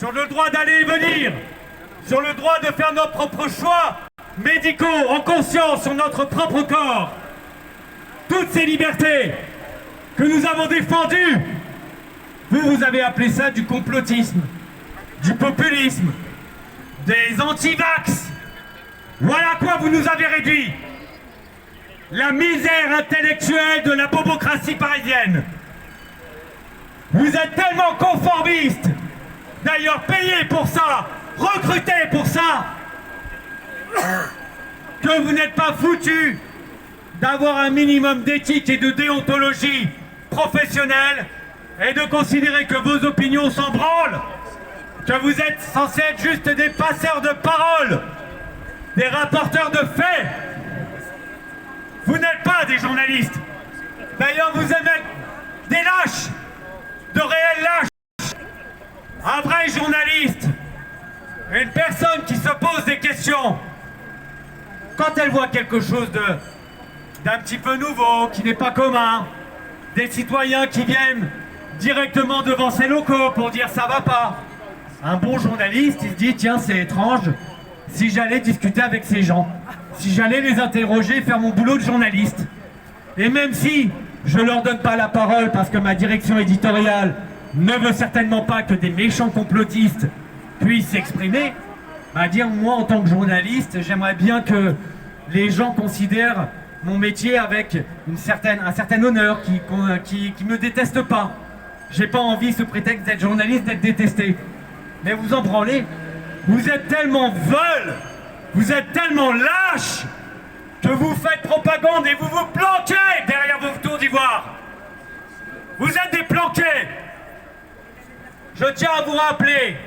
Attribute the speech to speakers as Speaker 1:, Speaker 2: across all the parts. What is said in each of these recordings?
Speaker 1: sur le droit d'aller et venir, sur le droit de faire nos propres choix médicaux en conscience sur notre propre corps. Toutes ces libertés que nous avons défendues, vous avez appelé ça du complotisme, du populisme, des anti-vax. Voilà à quoi vous nous avez réduit. La misère intellectuelle de la bobocratie parisienne. Vous êtes tellement conformistes, d'ailleurs payés pour ça, recrutés pour ça, que vous n'êtes pas foutus d'avoir un minimum d'éthique et de déontologie professionnelle et de considérer que vos opinions s'en branlent, que vous êtes censés être juste des passeurs de parole, des rapporteurs de faits. Vous n'êtes pas des journalistes. D'ailleurs, vous êtes des lâches, de réels lâches. Un vrai journaliste, une personne qui se pose des questions, quand elle voit quelque chose d'un petit peu nouveau, qui n'est pas commun, des citoyens qui viennent directement devant ses locaux pour dire ça va pas. Un bon journaliste, il se dit tiens, c'est étrange, si j'allais discuter avec ces gens, si j'allais les interroger, faire mon boulot de journaliste. Et même si je leur donne pas la parole parce que ma direction éditoriale ne veut certainement pas que des méchants complotistes puissent s'exprimer, bah dire moi en tant que journaliste, j'aimerais bien que les gens considèrent mon métier avec un certain honneur, qui me détestent pas. J'ai pas envie, sous prétexte d'être journaliste, d'être détesté. Mais vous en branlez. Vous êtes tellement veules, vous êtes tellement lâches, que vous faites propagande et vous vous planquez derrière vos tours d'ivoire. Vous êtes des planqués. Je tiens à vous rappeler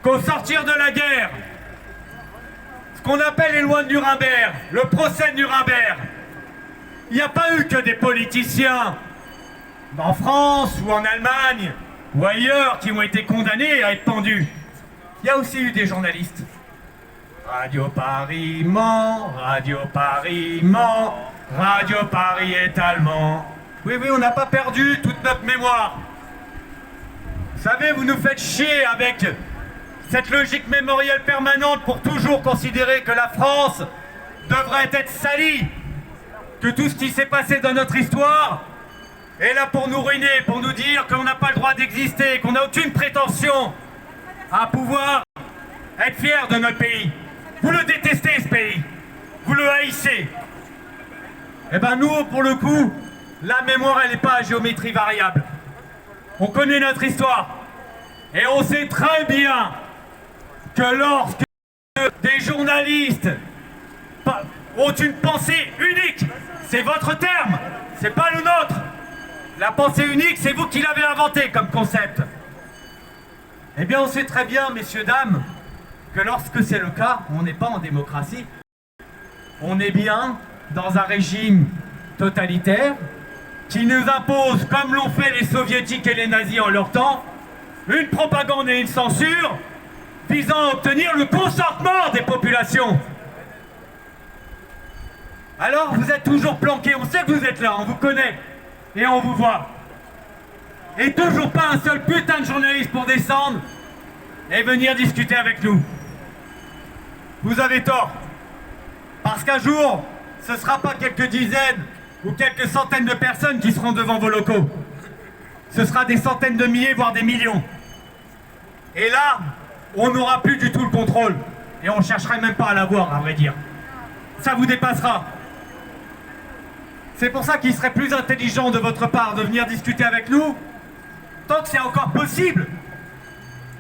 Speaker 1: qu'au sortir de la guerre, ce qu'on appelle les lois de Nuremberg, le procès de Nuremberg, il n'y a pas eu que des politiciens en France ou en Allemagne ou ailleurs qui ont été condamnés à être pendus. Il y a aussi eu des journalistes. Radio Paris ment, Radio Paris ment, Radio Paris est allemand. Oui, on n'a pas perdu toute notre mémoire. Vous savez, vous nous faites chier avec cette logique mémorielle permanente pour toujours considérer que la France devrait être salie, que tout ce qui s'est passé dans notre histoire est là pour nous ruiner, pour nous dire qu'on n'a pas le droit d'exister, qu'on n'a aucune prétention à pouvoir être fier de notre pays. Vous le détestez, ce pays. Vous le haïssez. Eh ben nous, pour le coup, la mémoire, elle n'est pas à géométrie variable. On connaît notre histoire. Et on sait très bien que lorsque des journalistes ont une pensée unique, c'est votre terme, c'est pas le nôtre. La pensée unique, c'est vous qui l'avez inventée comme concept. Eh bien, on sait très bien, messieurs, dames, que lorsque c'est le cas, on n'est pas en démocratie. On est bien dans un régime totalitaire qui nous impose, comme l'ont fait les soviétiques et les nazis en leur temps, une propagande et une censure visant à obtenir le consentement des populations. Alors, vous êtes toujours planqués, on sait que vous êtes là, on vous connaît et on vous voit. Et toujours pas un seul putain de journaliste pour descendre et venir discuter avec nous. Vous avez tort. Parce qu'un jour, ce ne sera pas quelques dizaines ou quelques centaines de personnes qui seront devant vos locaux. Ce sera des centaines de milliers, voire des millions. Et là, on n'aura plus du tout le contrôle. Et on ne chercherait même pas à l'avoir, à vrai dire. Ça vous dépassera. C'est pour ça qu'il serait plus intelligent de votre part de venir discuter avec nous, tant que c'est encore possible.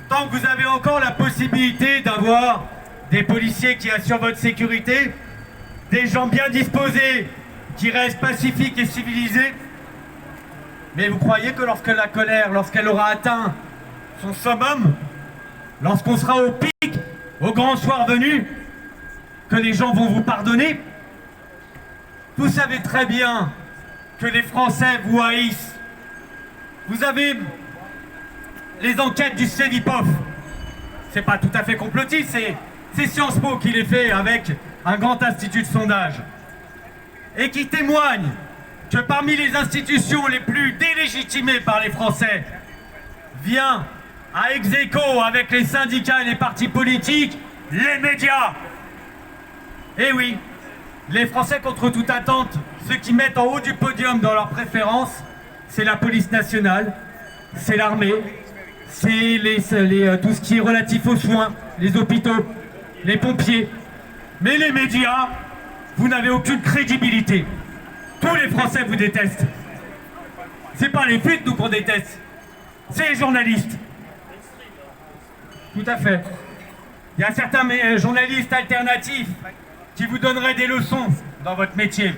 Speaker 1: Tant que vous avez encore la possibilité d'avoir des policiers qui assurent votre sécurité, des gens bien disposés, qui restent pacifiques et civilisés. Mais vous croyez que lorsque la colère, lorsqu'elle aura atteint son summum, lorsqu'on sera au pic, au grand soir venu, que les gens vont vous pardonner? Vous savez très bien que les Français vous haïssent. Vous avez les enquêtes du Cevipof. C'est pas tout à fait complotiste, c'est Sciences Po qui les fait avec un grand institut de sondage. Et qui témoigne que parmi les institutions les plus délégitimées par les Français vient à ex-aequo avec les syndicats et les partis politiques, les médias. Eh oui, les Français contre toute attente, ceux qui mettent en haut du podium dans leurs préférences, c'est la police nationale, c'est l'armée, c'est tout ce qui est relatif aux soins, les hôpitaux, les pompiers. Mais les médias, vous n'avez aucune crédibilité. Tous les Français vous détestent. C'est pas les fuites, nous, qu'on déteste. C'est les journalistes. Tout à fait. Il y a certains journalistes alternatifs qui vous donneraient des leçons dans votre métier.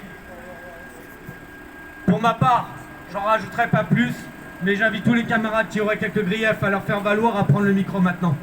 Speaker 1: Pour ma part, j'en rajouterai pas plus, mais j'invite tous les camarades qui auraient quelques griefs à leur faire valoir à prendre le micro maintenant.